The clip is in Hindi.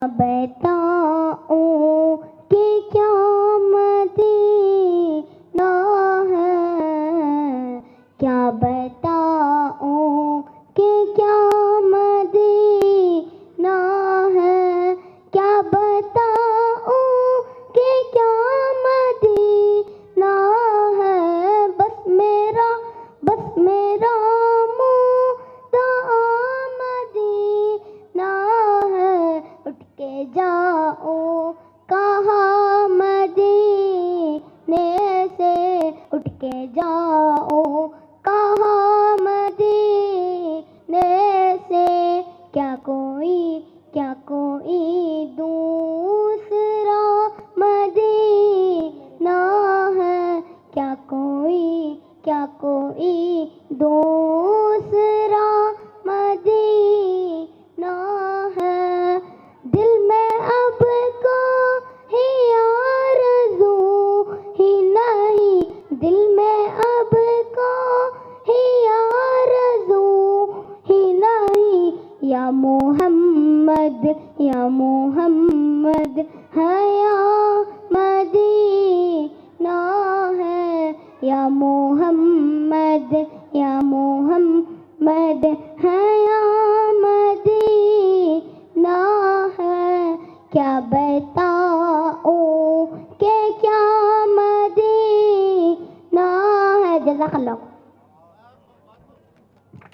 बताऊं कि क्या मदीना है, क्या बताऊं कि क्या मदीना है, क्या बताऊं कि क्या मदीना है। बस मेरा मुद्दा मदीना है। उठ के जाओ कहाँ मदीने से, उठ के जाओ कहाँ मदीने से। क्या कोई दूसरा मदीना है, क्या कोई दूसरा मदीना है। दिल में अब कोई आरज़ू ही नहीं, दिल में अब कोई आरज़ू ही नहीं। या मोहम्मद है या मदीना है, या मोहम्मद है या मदीना है। क्या बता